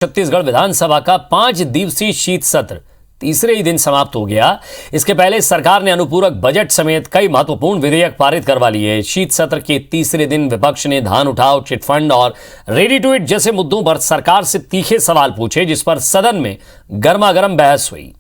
छत्तीसगढ़ विधानसभा का 5 दिवसीय शीत सत्र तीसरे ही दिन समाप्त हो गया। इसके पहले सरकार ने अनुपूरक बजट समेत कई महत्वपूर्ण विधेयक पारित करवा लिए। शीत सत्र के तीसरे दिन विपक्ष ने धान उठाव, चिटफंड और रेडी टू ईट जैसे मुद्दों पर सरकार से तीखे सवाल पूछे, जिस पर सदन में गर्मागर्म बहस हुई।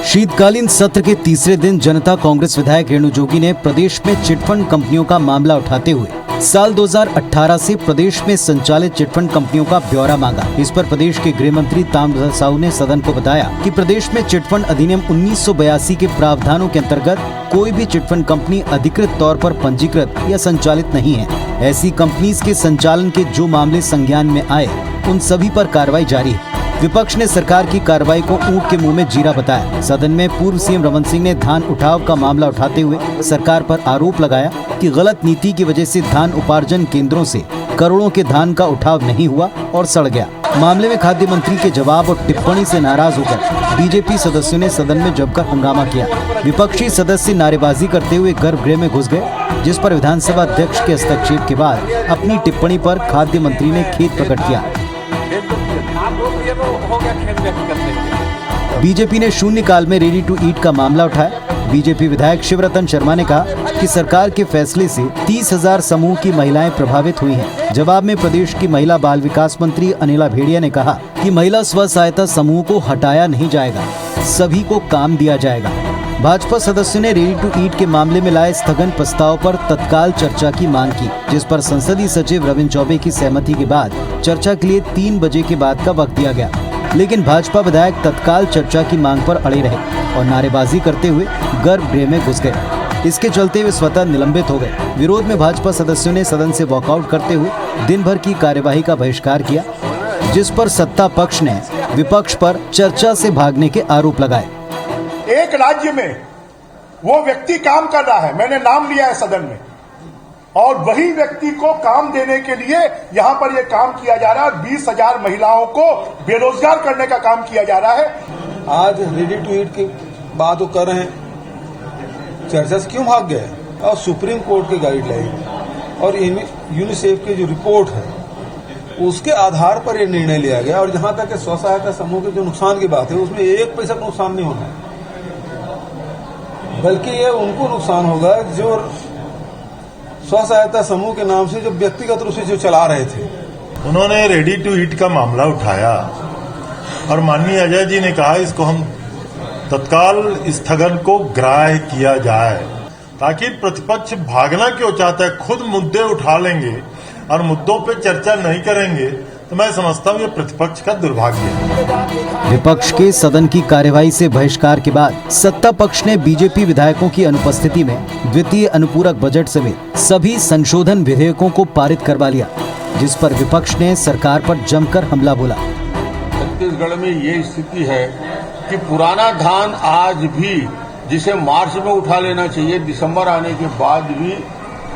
शीतकालीन सत्र के तीसरे दिन जनता कांग्रेस विधायक रेणु जोगी ने प्रदेश में चिटफंड कंपनियों का मामला उठाते हुए साल 2018 से प्रदेश में संचालित चिटफंड कंपनियों का ब्यौरा मांगा। इस पर प्रदेश के गृह मंत्री ताम्रध्वज साहू ने सदन को बताया कि प्रदेश में चिटफंड अधिनियम 1982 के प्रावधानों के अंतर्गत कोई भी चिटफंड कंपनी अधिकृत तौर पर पंजीकृत या संचालित नहीं है। ऐसी कंपनीज के संचालन के जो मामले संज्ञान में आए, उन सभी पर कार्रवाई जारी है। विपक्ष ने सरकार की कार्रवाई को ऊंट के मुंह में जीरा बताया। सदन में पूर्व सीएम रमन सिंह ने धान उठाव का मामला उठाते हुए सरकार पर आरोप लगाया कि गलत नीति की वजह से धान उपार्जन केंद्रों से करोड़ों के धान का उठाव नहीं हुआ और सड़ गया। मामले में खाद्य मंत्री के जवाब और टिप्पणी से नाराज होकर बीजेपी सदस्यों ने सदन में जमकर हंगामा किया। विपक्षी सदस्य नारेबाजी करते हुए गर्भगृह में घुस गए, जिस पर विधानसभा अध्यक्ष के हस्तक्षेप के बाद अपनी टिप्पणी पर खाद्य मंत्री ने खेद प्रकट किया। बीजेपी ने शून्यकाल में रेडी टू ईट का मामला उठाया। बीजेपी विधायक शिवरतन शर्मा ने कहा कि सरकार के फैसले से 30,000 समूह की महिलाएं प्रभावित हुई हैं। जवाब में प्रदेश की महिला बाल विकास मंत्री अनिला भेड़िया ने कहा कि महिला स्व सहायता समूह को हटाया नहीं जाएगा, सभी को काम दिया जाएगा। भाजपा सदस्यों ने रेडी टू ईट के मामले में लाए स्थगन प्रस्ताव पर तत्काल चर्चा की मांग की, जिस पर संसदीय सचिव रविंद्र चौबे की सहमति के बाद चर्चा के लिए 3 बजे के बाद का वक्त दिया गया। लेकिन भाजपा विधायक तत्काल चर्चा की मांग पर अड़े रहे और नारेबाजी करते हुए गर्भगृह में घुस गए। इसके चलते वे स्वतः निलंबित हो गए। विरोध में भाजपा सदस्यों ने सदन से वॉकआउट करते हुए दिन भर की कार्यवाही का बहिष्कार किया, जिस पर सत्ता पक्ष ने विपक्ष पर चर्चा से भागने के आरोप लगाए। एक राज्य में वो व्यक्ति काम कर रहा है, मैंने नाम लिया है सदन में, और वही व्यक्ति को काम देने के लिए यहां पर ये काम किया जा रहा है और 20,000 महिलाओं को बेरोजगार करने का काम किया जा रहा है। आज रेडी टू ईट की बात वो कर रहे हैं, चर्चा से क्यों भाग गए? और सुप्रीम कोर्ट की गाइडलाइन और यूनिसेफ की जो रिपोर्ट है, उसके आधार पर ये निर्णय लिया गया। और जहां तक स्व सहायता समूह के जो नुकसान की बात है, उसमें 1 पैसा का नुकसान नहीं होना है, बल्कि ये उनको नुकसान होगा जो स्व सहायता समूह के नाम से जो व्यक्तिगत रूप से जो चला रहे थे। उन्होंने रेडी टू ईट का मामला उठाया और माननीय अजय जी ने कहा इसको हम तत्काल स्थगन को ग्राह्य किया जाए, ताकि प्रतिपक्ष भागना क्यों चाहता है, खुद मुद्दे उठा लेंगे और मुद्दों पे चर्चा नहीं करेंगे, तो मैं समझता हूँ ये प्रतिपक्ष का दुर्भाग्य है। विपक्ष के सदन की कार्यवाही से बहिष्कार के बाद सत्ता पक्ष ने बीजेपी विधायकों की अनुपस्थिति में द्वितीय अनुपूरक बजट समेत सभी संशोधन विधेयकों को पारित करवा लिया, जिस पर विपक्ष ने सरकार पर जमकर हमला बोला। छत्तीसगढ़ में ये स्थिति है कि पुराना धान आज भी, जिसे मार्च में उठा लेना चाहिए, दिसंबर आने के बाद भी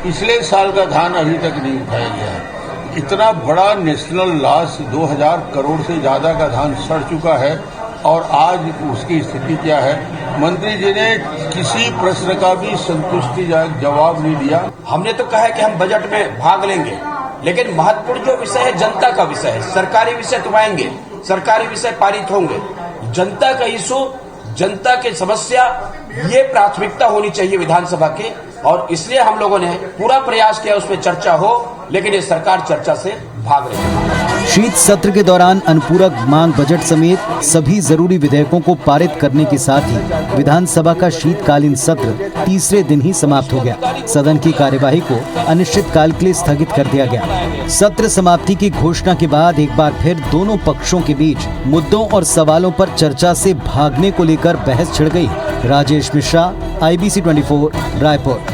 पिछले साल का धान अभी तक नहीं उठाया गया है। इतना बड़ा नेशनल लॉस, 2000 करोड़ से ज्यादा का धान सड़ चुका है और आज उसकी स्थिति क्या है? मंत्री जी ने किसी प्रश्न का भी संतुष्टिजनक जवाब नहीं दिया। हमने तो कहा है कि हम बजट में भाग लेंगे, लेकिन महत्वपूर्ण जो विषय है जनता का विषय है। सरकारी विषय तो आएंगे, सरकारी विषय पारित होंगे, जनता का इशू, जनता की समस्या, ये प्राथमिकता होनी चाहिए विधानसभा की। और इसलिए हम लोगों ने पूरा प्रयास किया उसमें चर्चा हो, लेकिन ये सरकार चर्चा से भाग रही है। शीत सत्र के दौरान अनुपूरक मांग बजट समेत सभी जरूरी विधेयकों को पारित करने के साथ ही विधानसभा का शीतकालीन सत्र तीसरे दिन ही समाप्त हो गया। सदन की कार्यवाही को अनिश्चितकाल के लिए स्थगित कर दिया गया। सत्र समाप्ति की घोषणा के बाद एक बार फिर दोनों पक्षों के बीच मुद्दों और सवालों पर चर्चा से भागने को लेकर बहस छिड़ गई। राजेश मिश्रा, IBC 24, रायपुर।